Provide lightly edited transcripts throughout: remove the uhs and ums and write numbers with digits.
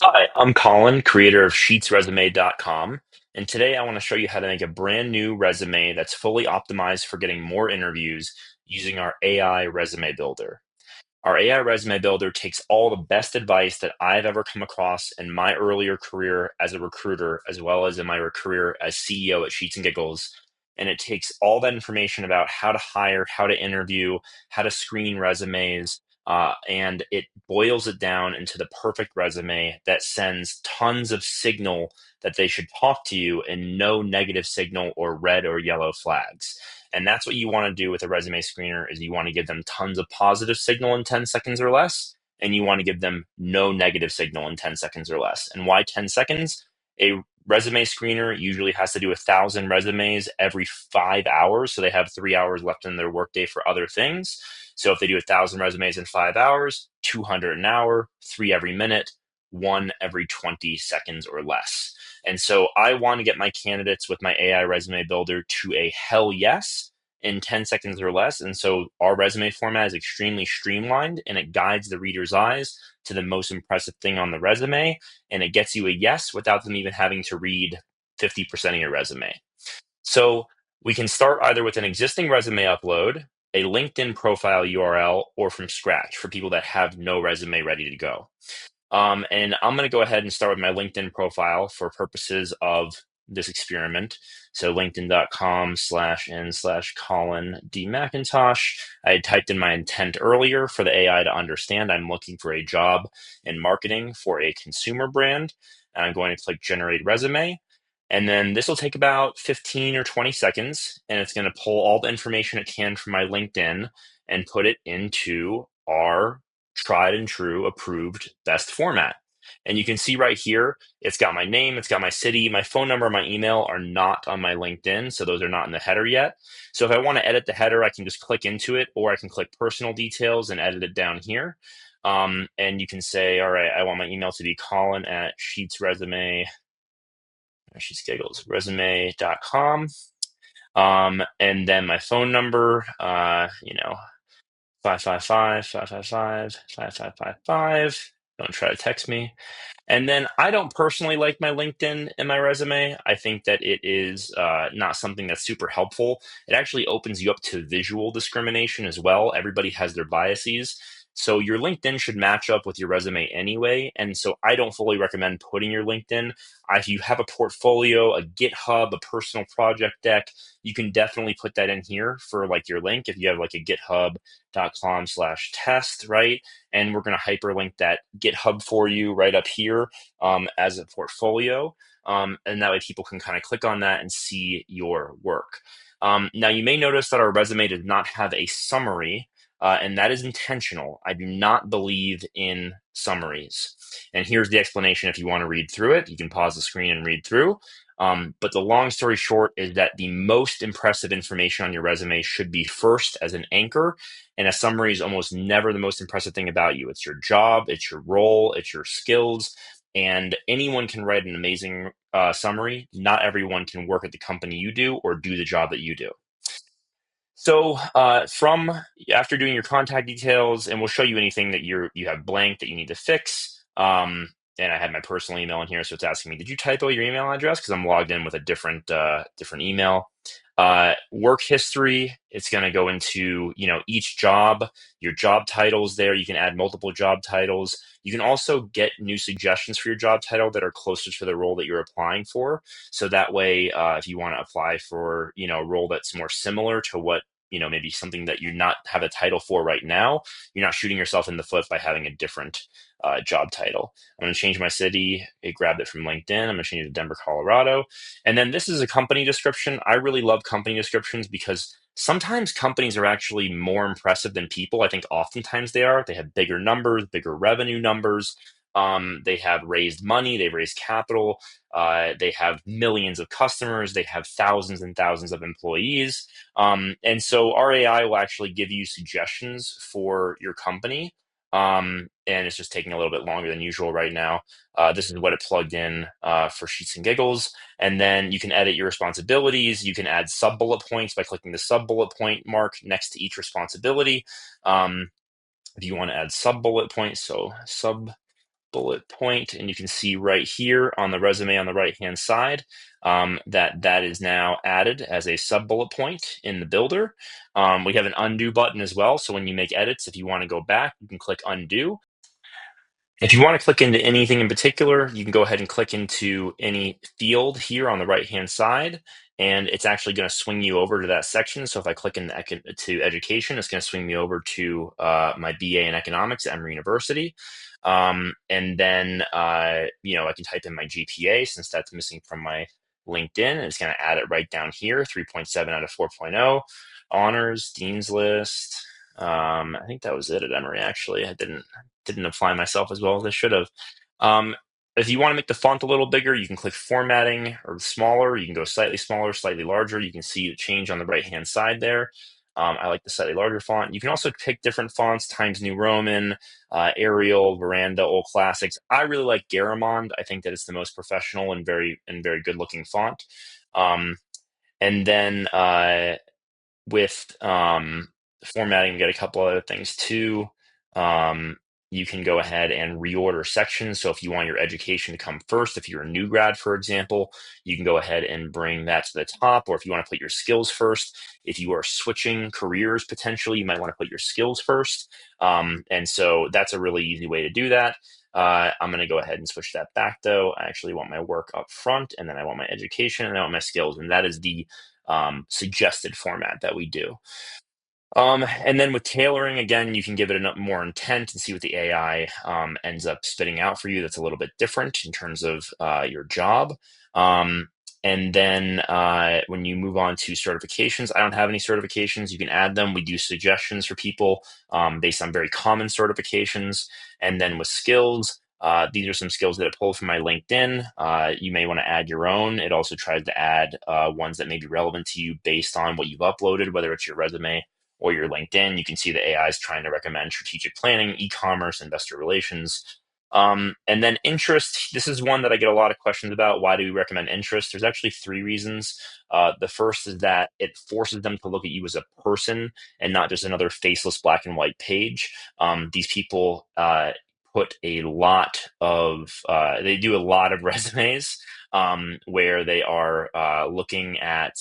Hi, I'm Colin, creator of sheetsresume.com, and today I want to show you how to make a brand new resume that's fully optimized for getting more interviews using our AI resume builder. Our AI resume builder takes all the best advice that I've ever come across in my earlier career as a recruiter, as well as in my career as CEO at Sheets and Giggles. And it takes all that information about how to hire, how to interview, how to screen resumes, and it boils it down into the perfect resume that sends tons of signal that they should talk to you and no negative signal or red or yellow flags. And that's what you want to do with a resume screener is you want to give them tons of positive signal in 10 seconds or less, and you want to give them no negative signal in 10 seconds or less. And why 10 seconds? A resume screener usually has to do 1,000 resumes every 5 hours. So they have 3 hours left in their workday for other things. So if they do 1,000 resumes in 5 hours, 200 an hour, three every minute, one every 20 seconds or less. And so I want to get my candidates with my AI resume builder to a hell yes in 10 seconds or less. And so our resume format is extremely streamlined and it guides the reader's eyes to the most impressive thing on the resume. And it gets you a yes without them even having to read 50% of your resume. So we can start either with an existing resume upload, a LinkedIn profile URL, or from scratch for people that have no resume ready to go. And I'm going to go ahead and start with my LinkedIn profile for purposes of this experiment. So linkedin.com/n/Colin D. McIntosh. I had typed in my intent earlier for the AI to understand I'm looking for a job in marketing for a consumer brand. And I'm going to click generate resume. And then this will take about 15 or 20 seconds. And it's going to pull all the information it can from my LinkedIn and put it into our tried and true approved best format. And you can see right here, it's got my name, it's got my city, my phone number, my email are not on my LinkedIn. So those are not in the header yet. So if I want to edit the header, I can just click into it, or I can click personal details and edit it down here. And you can say, all right, I want my email to be Colin at resume.com. And then my phone number, 555-555-5555. Don't try to text me. And then I don't personally like my LinkedIn in my resume. I think that it is not something that's super helpful. It actually opens you up to visual discrimination as well. Everybody has their biases. So your LinkedIn should match up with your resume anyway. And so I don't fully recommend putting your LinkedIn. If you have a portfolio, a GitHub, a personal project deck, you can definitely put that in here for like your link. If you have like a github.com/test, right? And we're going to hyperlink that GitHub for you right up here as a portfolio. And that way people can kind of click on that and see your work. Now, you may notice that our resume does not have a summary, and that is intentional. I do not believe in summaries. And here's the explanation if you want to read through it. You can pause the screen and read through. But the long story short is that the most impressive information on your resume should be first as an anchor, and a summary is almost never the most impressive thing about you. It's your job, it's your role, it's your skills, and anyone can write an amazing summary. Not everyone can work at the company you do or do the job that you do. So from after doing your contact details, and we'll show you anything that you have blank that you need to fix. And I had my personal email in here, so it's asking me, did you typo your email address? Because I'm logged in with a different email. Work history, it's going to go into each job, your job titles there. You can add multiple job titles. You can also get new suggestions for your job title that are closer to the role that you're applying for. So that way, if you want to apply for a role that's more similar to what maybe something that you not have a title for right now, you're not shooting yourself in the foot by having a different job title. I'm going to change my city. I grabbed it from LinkedIn. I'm going to change it to Denver, Colorado. And then this is a company description. I really love company descriptions because sometimes companies are actually more impressive than people. I think oftentimes they are. They have bigger numbers, bigger revenue numbers. They have raised money, they've raised capital, they have millions of customers, they have thousands and thousands of employees. And so our AI will actually give you suggestions for your company. And it's just taking a little bit longer than usual right now. This is what it plugged in for Sheets and Giggles. And then you can edit your responsibilities. You can add sub bullet points by clicking the sub bullet point mark next to each responsibility. If you want to add sub bullet points, so sub bullet point, and you can see right here on the resume on the right hand side that that is now added as a sub bullet point in the builder. We have an undo button as well, so when you make edits, if you want to go back, you can click undo. If you want to click into anything in particular, you can go ahead and click into any field here on the right-hand side, and it's actually going to swing you over to that section. So if I click in to education, it's going to swing me over to my BA in economics at Emory University. And then, I can type in my GPA since that's missing from my LinkedIn, and it's going to add it right down here, 3.7 out of 4.0, honors, dean's list. I think that was it at Emory, actually. I didn't apply myself as well as I should have. Um, if you want to make the font a little bigger, you can click formatting or smaller. You can go slightly smaller, slightly larger. You can see the change on the right-hand side there. I like the slightly larger font. You can also pick different fonts, Times New Roman, Arial, Veranda, Old Classics. I really like Garamond. I think that it's the most professional and very good looking font. And then with formatting, we got a couple other things too. You can go ahead and reorder sections. So if you want your education to come first, if you're a new grad, for example, you can go ahead and bring that to the top. Or if you want to put your skills first, if you are switching careers potentially, you might want to put your skills first. And so that's a really easy way to do that. I'm going to go ahead and switch that back though. I actually want my work up front, and then I want my education, and I want my skills. And that is the suggested format that we do. And then with tailoring, again, you can give it more intent and see what the AI ends up spitting out for you. That's a little bit different in terms of your job. And then when you move on to certifications, I don't have any certifications. You can add them. We do suggestions for people based on very common certifications. And then with skills, these are some skills that I pulled from my LinkedIn. You may want to add your own. It also tries to add ones that may be relevant to you based on what you've uploaded, whether it's your resume or your LinkedIn. You can see the AI is trying to recommend strategic planning, e-commerce, investor relations. And then interest. This is one that I get a lot of questions about. Why do we recommend interest? There's actually three reasons. The first is that it forces them to look at you as a person and not just another faceless black and white page. These people put a lot of, they do a lot of resumes where they are looking at,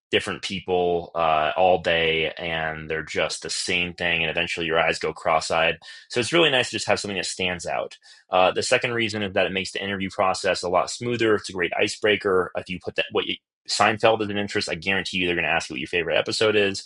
different people all day, and they're just the same thing, and eventually your eyes go cross-eyed. So it's really nice to just have something that stands out. The second reason is that it makes the interview process a lot smoother. It's a great icebreaker. If you put that Seinfeld as an interest, I guarantee you they're going to ask you what your favorite episode is.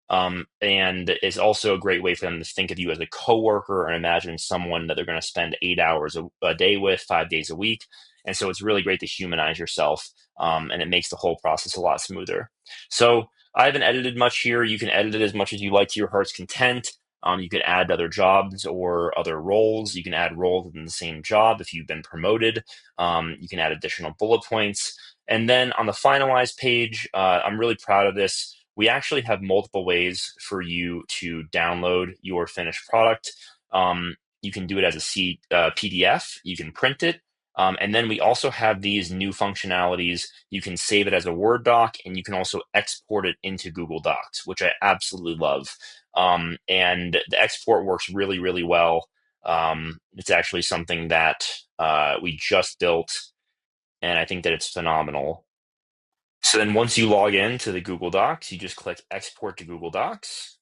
And it's also a great way for them to think of you as a coworker or imagine someone that they're going to spend 8 hours a day with, 5 days a week. And so it's really great to humanize yourself, and it makes the whole process a lot smoother. So I haven't edited much here. You can edit it as much as you like to your heart's content. You could add other jobs or other roles. You can add roles within the same job if you've been promoted. You can add additional bullet points. And then on the finalized page, I'm really proud of this. We actually have multiple ways for you to download your finished product. You can do it as a PDF. You can print it. And then we also have these new functionalities. You can save it as a Word doc, and you can also export it into Google Docs, which I absolutely love. And the export works really, really well. It's actually something that we just built, and I think that it's phenomenal. So then once you log in to the Google Docs, you just click Export to Google Docs.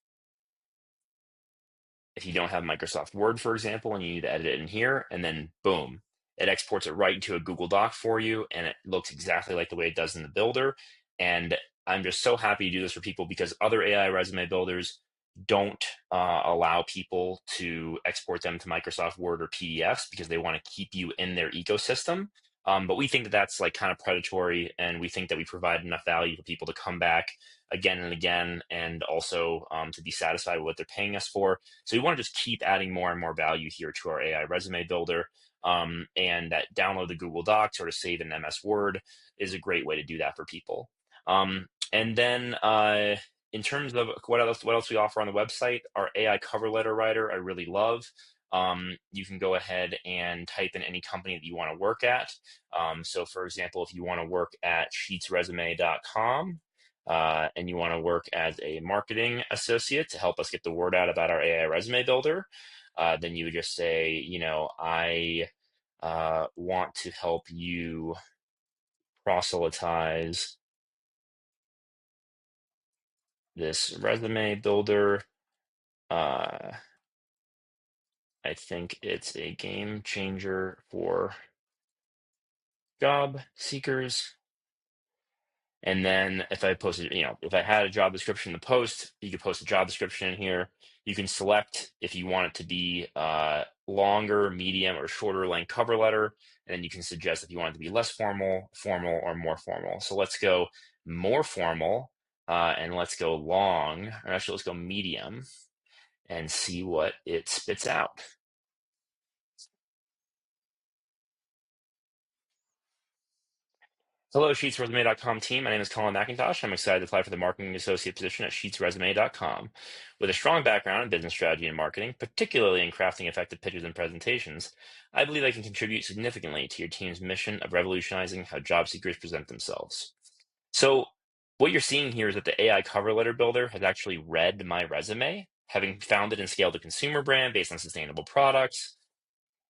If you don't have Microsoft Word, for example, and you need to edit it in here, and then boom, it exports it right into a Google Doc for you, and it looks exactly like the way it does in the builder. And I'm just so happy to do this for people because other AI resume builders don't allow people to export them to Microsoft Word or PDFs because they want to keep you in their ecosystem. But we think that that's like kind of predatory, and we think that we provide enough value for people to come back again and again, and also to be satisfied with what they're paying us for. So we want to just keep adding more and more value here to our AI resume builder. And that download the Google Docs or to save in MS Word is a great way to do that for people. And then in terms of what else we offer on the website, our AI cover letter writer, I really love. You can go ahead and type in any company that you want to work at. So for example, if you want to work at sheetsresume.com, and you want to work as a marketing associate to help us get the word out about our AI resume builder, then you would just say, I want to help you proselytize this resume builder. Uh, I think it's a game changer for job seekers. And then if I posted, if I had a job description to post, you could post a job description in here. You can select if you want it to be longer, medium, or shorter length cover letter. And then you can suggest if you want it to be less formal, formal, or more formal. So let's go more formal, and let's go long, or actually let's go medium and see what it spits out. Hello, SheetsResume.com team. My name is Colin McIntosh. I'm excited to apply for the marketing associate position at SheetsResume.com. With a strong background in business strategy and marketing, particularly in crafting effective pitches and presentations, I believe I can contribute significantly to your team's mission of revolutionizing how job seekers present themselves. So, what you're seeing here is that the AI cover letter builder has actually read my resume, having founded and scaled a consumer brand based on sustainable products.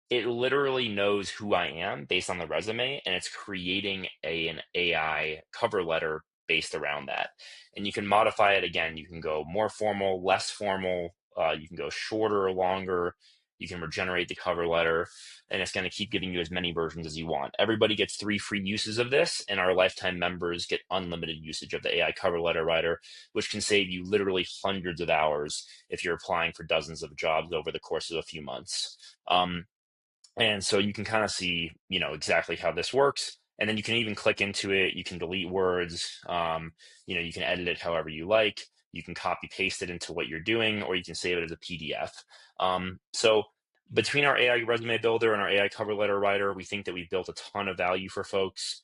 It literally knows who I am based on the resume, and it's creating an AI cover letter based around that. And you can modify it again. You can go more formal, less formal. You can go shorter or longer. You can regenerate the cover letter, and it's going to keep giving you as many versions as you want. Everybody gets 3 free uses of this, and our lifetime members get unlimited usage of the AI cover letter writer, which can save you literally hundreds of hours if you're applying for dozens of jobs over the course of a few months. And so you can kind of see, exactly how this works. And then you can even click into it. You can delete words. You can edit it however you like. You can copy paste it into what you're doing, or you can save it as a PDF. So between our AI resume builder and our AI cover letter writer, we think that we've built a ton of value for folks.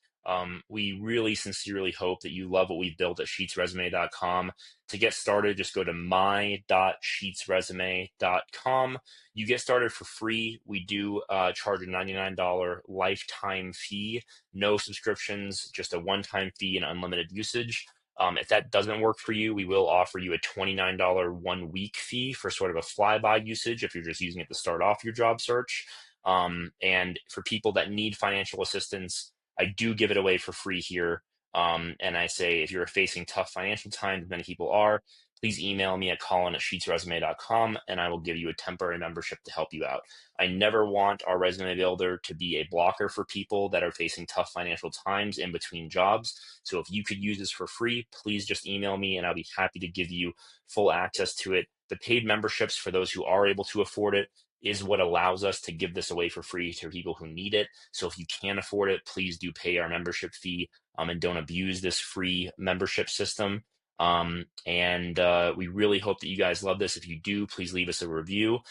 We really sincerely hope that you love what we've built at sheetsresume.com. To get started, just go to my.sheetsresume.com. You get started for free. We do charge a $99 lifetime fee, no subscriptions, just a one-time fee and unlimited usage. If that doesn't work for you, we will offer you a $29 1-week fee for sort of a flyby usage if you're just using it to start off your job search. And for people that need financial assistance, I do give it away for free here. And I say, if you're facing tough financial times, many people are, please email me at colin@sheetsresume.com, and I will give you a temporary membership to help you out. I never want our resume builder to be a blocker for people that are facing tough financial times in between jobs. So if you could use this for free, please just email me, and I'll be happy to give you full access to it. The paid memberships for those who are able to afford it is what allows us to give this away for free to people who need it. So if you can't afford it, please do pay our membership fee, and don't abuse this free membership system. And we really hope that you guys love this. If you do, please leave us a review.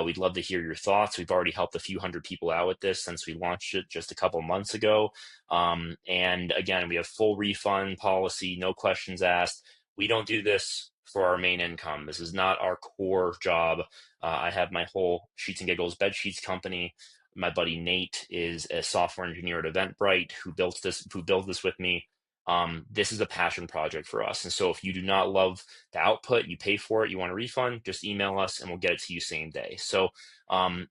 We'd love to hear your thoughts. We've already helped a few hundred people out with this since we launched it just a couple months ago. And again, we have full refund policy, no questions asked. We don't do this for our main income. This is not our core job. I have my whole Sheets and Giggles bed sheets company. My buddy Nate is a software engineer at Eventbrite who built this with me. This is a passion project for us. And so if you do not love the output, you pay for it, you want a refund, just email us and we'll get it to you same day. So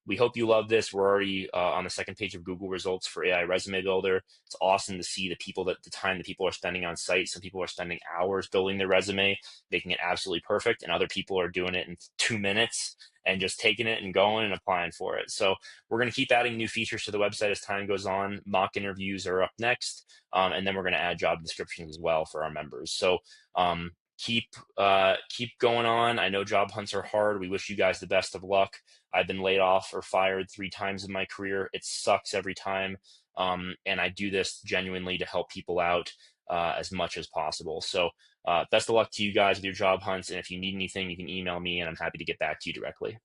we hope you love this. We're already on the second page of Google results for AI Resume Builder. It's awesome to see the time that people are spending on site. Some people are spending hours building their resume, making it absolutely perfect, and other people are doing it in 2 minutes and just taking it and going and applying for it. So we're going to keep adding new features to the website as time goes on. Mock interviews are up next. And then we're going to add job descriptions as well for our members. So keep going on. I know job hunts are hard. We wish you guys the best of luck. I've been laid off or fired 3 times in my career. It sucks every time. And I do this genuinely to help people out as much as possible. So best of luck to you guys with your job hunts. And if you need anything, you can email me and I'm happy to get back to you directly.